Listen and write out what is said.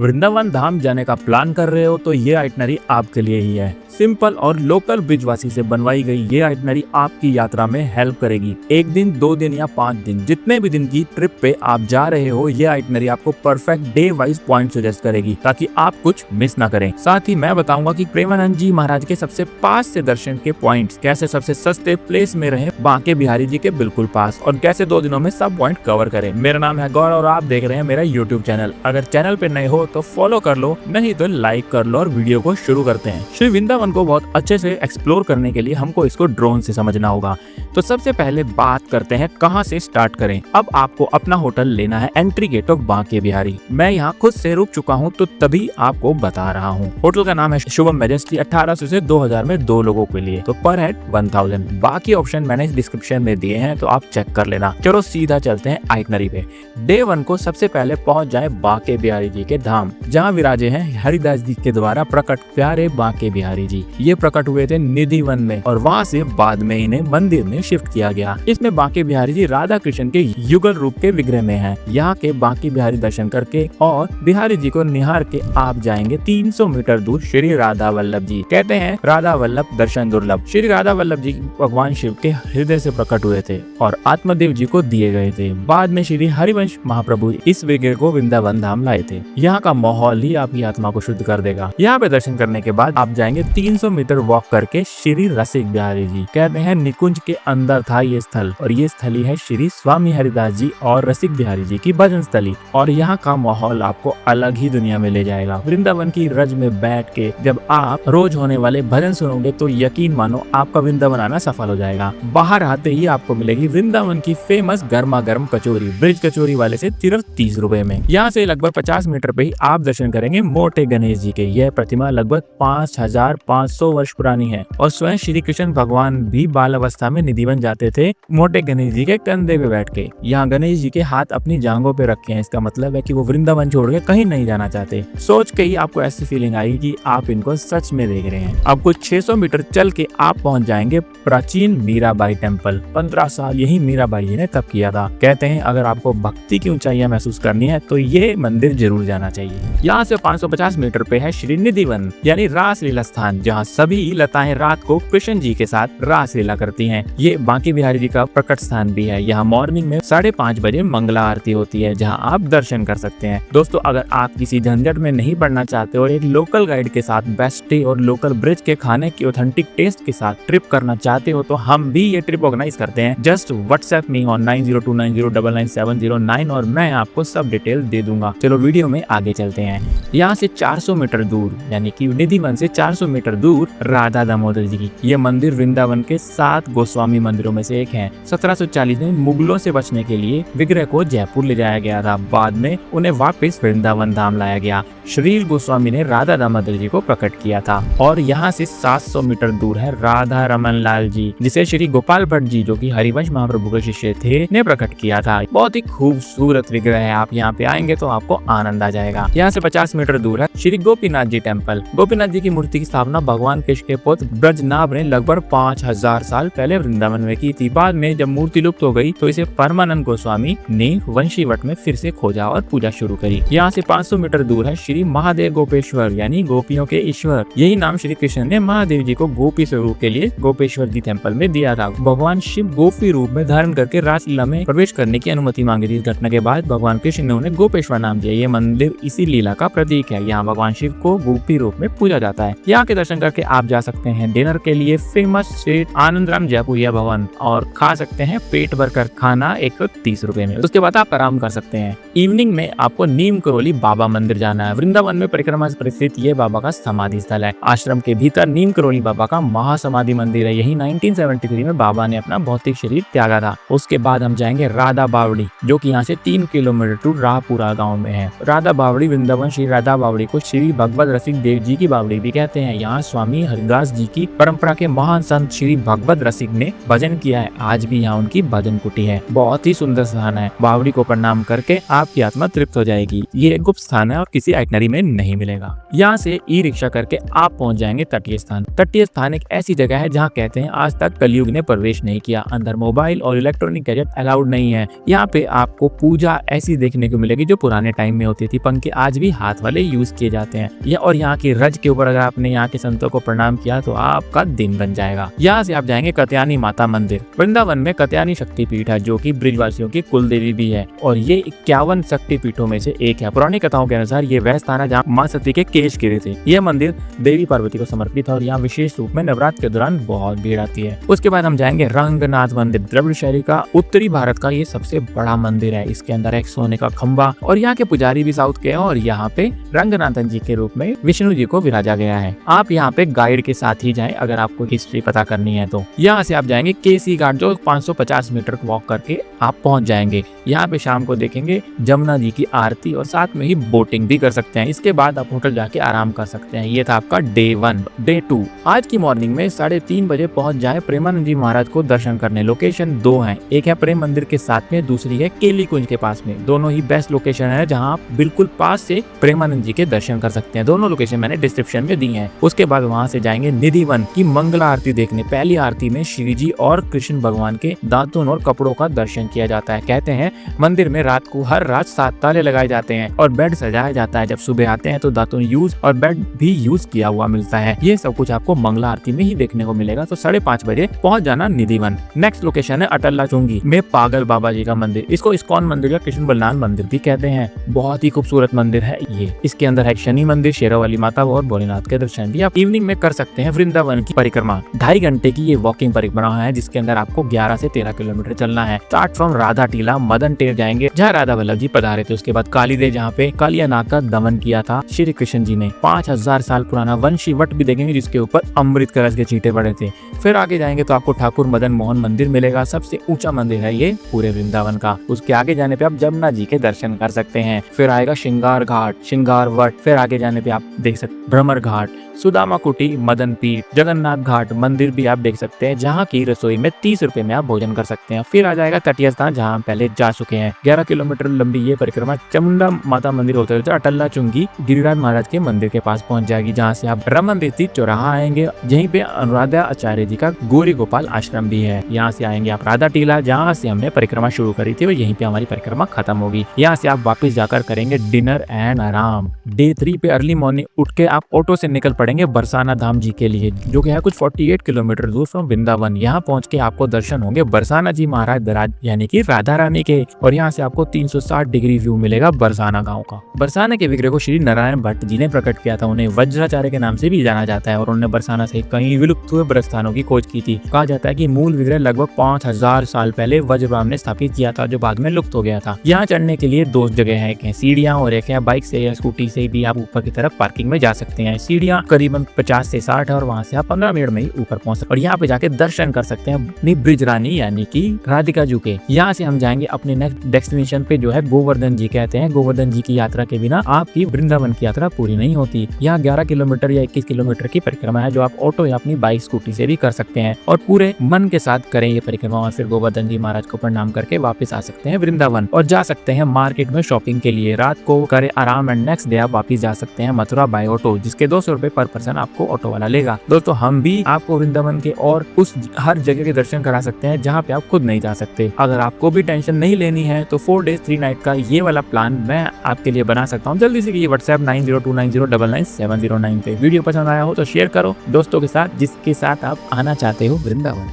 वृंदावन धाम जाने का प्लान कर रहे हो तो ये आइटनरी आपके लिए ही है। सिंपल और लोकल ब्रिजवासी से बनवाई गई ये आइटनरी आपकी यात्रा में हेल्प करेगी। 1 दिन, 2 दिन या 5 दिन, जितने भी दिन की ट्रिप पे आप जा रहे हो, ये आइटनरी आपको perfect day wise point suggest करेगी ताकि आप कुछ मिस ना करें। साथ ही मैं बताऊंगा कि प्रेमानंद जी महाराज के सबसे पास से दर्शन के पॉइंट्स कैसे सबसे सस्ते प्लेस में रहे बांके बिहारी जी के बिल्कुल पास, और कैसे 2 दिनों में सब पॉइंट कवर करें। मेरा नाम है गौरव और आप देख रहे हैं मेरा यूट्यूब चैनल। अगर चैनल पे नए हो तो फॉलो कर लो, नहीं तो लाइक कर लो और वीडियो को शुरू करते हैं। श्री वृंदावन को बहुत अच्छे से एक्सप्लोर करने के लिए हमको इसको ड्रोन से समझना होगा। तो सबसे पहले बात करते हैं कहां से स्टार्ट करें। अब आपको अपना होटल लेना है entry gate of Banke Bihari. मैं यहाँ खुद से रुक चुका हूँ तो तभी आपको बता रहा हूँ। होटल का नाम है शुभम मैजेस्टी। 1800 से 2000 में 2 लोगों के लिए, तो पर हेड 1000। बाकी ऑप्शन मैंने डिस्क्रिप्शन में दिए हैं तो आप चेक कर लेना। चलो सीधा चलते हैं आइटनरी पे। डे 1 को सबसे पहले पहुंच जाए बांके बिहारी जी के धाम, जहाँ विराजे हैं हरिदास जी के द्वारा प्रकट प्यारे बांके बिहारी जी। ये प्रकट हुए थे निधि वन में और वहाँ से बाद में इन्हें मंदिर में शिफ्ट किया गया। इसमें बांके बिहारी जी राधा कृष्ण के युगल रूप के विग्रह में हैं। यहाँ के बांके बिहारी दर्शन करके और बिहारी जी को निहार के आप जाएंगे 300 मीटर दूर श्री राधा वल्लभ जी। कहते हैं राधा वल्लभ दर्शन दुर्लभ। श्री राधा वल्लभ जी भगवान शिव के हृदय से प्रकट हुए थे और आत्मदेव जी को दिए गए थे। बाद में श्री हरिवंश महाप्रभु इस विग्रह को वृंदावन धाम लाए थे। यहाँ का माहौल ही आपकी आत्मा को शुद्ध कर देगा। यहाँ पे दर्शन करने के बाद आप जाएंगे 300 मीटर वॉक करके श्री रसिक बिहारी जी। कहते हैं निकुंज के अंदर था ये स्थल और ये स्थली है श्री स्वामी हरिदास जी और रसिक बिहारी जी की भजन स्थली। और यहाँ का माहौल आपको अलग ही दुनिया में ले जाएगा। वृंदावन की रज में बैठ के जब आप रोज होने वाले भजन सुनोगे तो यकीन मानो आपका वृंदावन आना सफल हो जाएगा। बाहर आते ही आपको मिलेगी वृंदावन की फेमस गर्मा गर्म कचौरी, ब्रिज कचौरी वाले से सिर्फ 30 रुपए में। यहाँ से लगभग 50 मीटर पे ही आप दर्शन करेंगे मोटे गणेश जी के। यह प्रतिमा लगभग 5500 वर्ष पुरानी है और स्वयं श्री कृष्ण भगवान भी बाल अवस्था में निधिवन जाते थे मोटे गणेश जी के कंधे पे बैठ के। यहाँ गणेश जी के हाथ अपनी जांघों पे रखे हैं। इसका मतलब है कि वो वृंदावन छोड़ के कहीं नहीं जाना चाहते। सोच के ही आपको ऐसी फीलिंग आएगी कि आप इनको सच में देख रहे हैं। अब कुछ 600 मीटर चल के आप पहुंच जाएंगे प्राचीन मीराबाई टेम्पल। 15 साल यही मीराबाई जी ने तप किया था। कहते हैं अगर आपको भक्ति की ऊंचाइयां महसूस करनी है तो ये मंदिर जरूर जाना चाहिए। यहाँ से 550 मीटर पे है श्री निधिवन यानी रासलीला स्थान, जहाँ सभी लताएं रात को कृष्ण जी के साथ रासलीला करती हैं। ये बांके बिहारी जी का प्रकट स्थान भी है। यहाँ मॉर्निंग में 5:30 बजे मंगला आरती होती है, जहाँ आप दर्शन कर सकते हैं। दोस्तों अगर आप किसी झंझट में नहीं पड़ना चाहते और एक लोकल गाइड के साथ बेस्ट डे और लोकल ब्रिज के खाने की ऑथेंटिक टेस्ट के साथ ट्रिप करना चाहते हो तो हम भी ये ट्रिप ऑर्गेनाइज करते हैं। जस्ट व्हाट्सएप मी ऑन 9029099709 और मैं आपको सब डिटेल दे दूंगा। चलो वीडियो में आगे चलते हैं। यहाँ से 400 मीटर दूर यानी कि निधिवन से 400 मीटर दूर राधा दामोदर जी की ये मंदिर वृंदावन के 7 गोस्वामी मंदिरों में से एक है। 1740 में मुगलों से बचने के लिए विग्रह को जयपुर ले जाया गया था। बाद में उन्हें वापस वृंदावन धाम लाया गया। श्री गोस्वामी ने राधा दामोदर जी को प्रकट किया था। और यहाँ से 700 मीटर दूर है राधा रमन लाल जी, जिसे श्री गोपाल भट्ट जी जो कि हरिवंश महाप्रभु के शिष्य थे ने प्रकट किया था। बहुत ही खूबसूरत विग्रह है। आप यहाँ पे आएंगे तो आपको आनंद आ जाएगा। यहाँ से 50 मीटर दूर है श्री गोपीनाथ जी टेम्पल। गोपीनाथ जी की मूर्ति की स्थापना भगवान कृष्ण के पुत्र ब्रजनाभ ने लगभग 5000 साल पहले वृंदावन में की थी। बाद में जब मूर्ति लुप्त हो गई तो इसे परमानंद गोस्वामी ने वंशीवट में फिर से खोजा और पूजा शुरू करी। यहाँ से 500 मीटर दूर है श्री महादेव गोपेश्वर यानी गोपियों के ईश्वर। यही नाम श्री कृष्ण ने महादेव जी को गोपी स्वरूप के लिए गोपेश्वर जी टेम्पल में दिया था। भगवान शिव गोपी रूप में धारण करके रासलीला में प्रवेश करने की अनुमति मांगी थी। घटना के बाद भगवान कृष्ण ने उन्हें गोपेश्वर नाम दिया। ये मंदिर इसी लीला का प्रतीक है। यहाँ भगवान शिव को गोपी रूप में पूजा जाता है। यहाँ के दर्शन करके आप जा सकते हैं डिनर के लिए फेमस स्ट्रीट आनंद राम जयपुरिया भवन और खा सकते हैं पेट भरकर खाना 130 रुपए में। उसके बाद आप आराम कर सकते हैं। इवनिंग में आपको नीम करोली बाबा मंदिर जाना है। वृंदावन में परिक्रमा से स्थित ये बाबा का समाधि स्थल है। आश्रम के भीतर नीम करोली बाबा का महासमाधि मंदिर है। यही 1973 में बाबा ने अपना भौतिक शरीर त्यागा था। उसके बाद हम जाएंगे राधा बावड़ी, जो कि यहाँ से 3 किलोमीटर दूर राहपुरा गाँव में है। राधा बावड़ी वृंदावन श्री राधा बावड़ी को श्री भगवत रसिक देव जी की बावड़ी भी कहते हैं। यहाँ स्वामी हरिदास जी की परंपरा के महान संत श्री भगवत रसिक ने भजन किया है, आज भी यहाँ उनकी भजन कुटी है। बहुत ही सुंदर स्थान है। बावड़ी को प्रणाम करके आपकी आत्मा तृप्त हो जाएगी। ये एक गुप्त स्थान है और किसी आइटनरी में नहीं मिलेगा। यहाँ से ई रिक्शा करके आप पहुंच जाएंगे तटीय स्थान। तटीय स्थान एक ऐसी जगह है जहाँ कहते हैं आज तक कलयुग ने प्रवेश नहीं किया। अंदर मोबाइल और इलेक्ट्रॉनिक गैजेट अलाउड नहीं है। यहाँ पे आपको पूजा ऐसी देखने को मिलेगी जो पुराने टाइम में होती थी। पंखे आज भी हाथ वाले यूज किए जाते हैं। और यहाँ की रज के ऊपर अगर आपने यहाँ के संतों को प्रणाम किया तो आपका दिन बन जाएगा। यहाँ से आप जाएंगे कत्यानी माता मंदिर। वृंदावन में कत्यानी शक्तिपीठ है जो कि ब्रिजवासियों की कुल देवी भी है और ये 51 शक्तिपीठों में से एक है। पुरानी कथाओं के अनुसार ये वह स्थान है जहाँ माँ सती के केश गिरे थे। यह मंदिर देवी पार्वती को समर्पित है और यहाँ विशेष रूप में नवरात्र के दौरान बहुत भीड़ आती है। उसके बाद हम जाएंगे रंगनाथ मंदिर। द्रविड़ शैली का उत्तरी भारत का ये सबसे बड़ा मंदिर है। इसके अंदर एक सोने का खंबा और यहाँ के पुजारी भी साउथ के हैं और यहाँ पे रंगनाथन जी के रूप में विष्णु जी को विराजा गया है। आप यहाँ पे गाइड के साथ ही जाएं अगर आपको हिस्ट्री पता करनी है तो। यहाँ से आप जाएंगे केसी घाट जो 550 मीटर वॉक करके आप पहुंच जाएंगे। यहाँ पे शाम को देखेंगे जमुना जी की आरती और साथ में ही बोटिंग भी कर सकते हैं। इसके बाद आप होटल जाके आराम कर सकते हैं। ये था आपका डे 1। डे 2 आज की मॉर्निंग में 3:30 बजे पहुंच जाए प्रेमानंद जी महाराज को दर्शन करने। लोकेशन 2 है, एक है प्रेम मंदिर के साथ में, दूसरी है केली कुंज के पास में। दोनों ही बेस्ट लोकेशन है जहाँ आप बिल्कुल पास से प्रेमानंद जी के दर्शन कर सकते हैं। दोनों लोकेशन मैंने डिस्क्रिप्शन में दी है। उसके बाद वहाँ से जाएंगे निधि वन की मंगला आरती देखने। पहली आरती में श्री जी और कृष्ण भगवान के दातुन और कपड़ों का दर्शन किया जाता है। कहते हैं मंदिर में रात को हर रात 7 ताले लगाए जाते हैं और बेड सजाया जाता है। जब सुबह आते हैं तो दातुन यूज और बेड भी यूज किया हुआ मिलता है। ये सब कुछ आपको मंगला आरती में ही देखने को मिलेगा। तो 5:30 बजे पहुंच जाना निधि वन। नेक्स्ट लोकेशन है अटल्ला चुंगी में पागल बाबा जी का मंदिर। इसको इस्कॉन मंदिर या कृष्ण बलराम मंदिर भी कहते हैं। बहुत ही खूबसूरत मंदिर है ये। इसके अंदर है शनि मंदिर, शेरावाली माता और भोलेनाथ के दर्शन भी आप इवनिंग में कर सकते हैं। वृंदावन की परिक्रमा 2.5 घंटे की ये वॉकिंग परिक्रमा है जिसके अंदर आपको 11 से 13 किलोमीटर चलना है। स्टार्ट फ्रॉम राधा टीला मदन टेर जाएंगे जहाँ राधा वल्लभ जी पधारे थे। उसके बाद कालीदेव जहाँ पे कालियानाग का दमन किया था श्री कृष्ण जी ने। 5000 साल पुराना वंशी वट भी देखेंगे जिसके ऊपर अमृत कलश के चींटे पड़े थे। फिर आगे जाएंगे तो आपको ठाकुर मदन मोहन मंदिर मिलेगा। सबसे ऊंचा मंदिर है ये पूरे वृंदावन का। उसके आगे जाने पे आप जमुना जी के दर्शन कर सकते हैं। फिर आएगा श्रृंगार घाट, श्रृंगार वट। फिर आगे जाने पे आप देख सकते भ्रमर घाट, सुदामा कुटी, मदन पीठ, जगन्नाथ घाट मंदिर भी आप देख सकते हैं जहाँ की रसोई में 30 रुपए में आप भोजन कर सकते हैं। फिर आ जाएगा तटीय स्थान जहाँ हम पहले जा चुके हैं। 11 किलोमीटर लंबी ये परिक्रमा चामुंडा माता मंदिर होते हुए अटल्ला चुंगी गिरिराज महाराज के मंदिर के पास पहुंच जाएगी जहाँ से आप रमन देती चौराहा आएंगे। यहीं पे अनुराधा आचार्य जी का गौरी गोपाल आश्रम भी है। यहाँ से आएंगे आप राधा टीला जहाँ से हमने परिक्रमा शुरू करी थी और यहीं पे हमारी परिक्रमा खत्म होगी। यहाँ से आप वापस जाकर करेंगे डिनर एंड आराम। डे 3 पे अर्ली मॉर्निंग उठ के आप ऑटो से निकल पड़ेंगे बरसाना धाम जी के लिए जो कि है कुछ 48 किलोमीटर दूर फ्रॉम वृंदावन। यहाँ पहुंच के आपको दर्शन होंगे बरसाना जी महाराज दराज यानी कि राधा रानी के और यहाँ से आपको 360 डिग्री व्यू मिलेगा बरसाना गांव का। बरसाना के विग्रह को श्री नारायण भट्ट जी ने प्रकट किया था। उन्हें वज्राचार्य के नाम से भी जाना जाता है और उन्होंने बरसाना से कई विलुप्त हुए ब्रस्थानों की खोज की थी। कहा जाता है कि मूल विग्रह लगभग 5000 साल पहले वज्रब्राह्मण ने स्थापित किया था जो बाद में लुप्त हो गया था। यहाँ चढ़ने के लिए 2 जगह है, एक है सीढ़ियाँ और एक है बाइक से या स्कूटी से भी आप ऊपर की तरफ पार्किंग में जा सकते हैं। सीढ़ियाँ करीबन 50 से 60 है और वहाँ से आप 15 मिनट में ही ऊपर पहुँच सकते हैं और यहाँ पे जाके दर्शन कर सकते हैं अपनी ब्रिज रानी यानी कि राधिका जी के। यहाँ से हम जाएंगे अपने नेक्स्ट डेस्टिनेशन पे जो है गोवर्धन जी। कहते हैं गोवर्धन जी की यात्रा के बिना आपकी वृंदावन की यात्रा पूरी नहीं होती। यहाँ 11 किलोमीटर या 21 किलोमीटर की परिक्रमा है जो आप ऑटो या अपनी बाइक स्कूटी से भी कर सकते हैं और पूरे मन के साथ करें ये परिक्रमा और फिर गोवर्धन जी महाराज को प्रणाम करके वापस आ सकते हैं वृंदावन और जा सकते हैं मार्केट में शॉपिंग के लिए। रात को करे आराम एंड नेक्स्ट डे आप वापस जा सकते हैं मथुरा बाय ऑटो जिसके 200 रुपए पर पर्सन आपको ऑटो वाला लेगा। दोस्तों हम भी आपको वृंदावन के और उस हर जगह के दर्शन करा सकते हैं जहाँ पे आप खुद नहीं जा सकते। अगर आपको भी टेंशन नहीं लेनी है तो 4 days 3 night का ये वाला प्लान मैं आपके लिए बना सकता हूँ। जल्दी से WhatsApp 9029099709 पे। वीडियो पसंद आया हो तो शेयर करो दोस्तों के साथ जिसके साथ आप आना चाहते हो वृंदावन।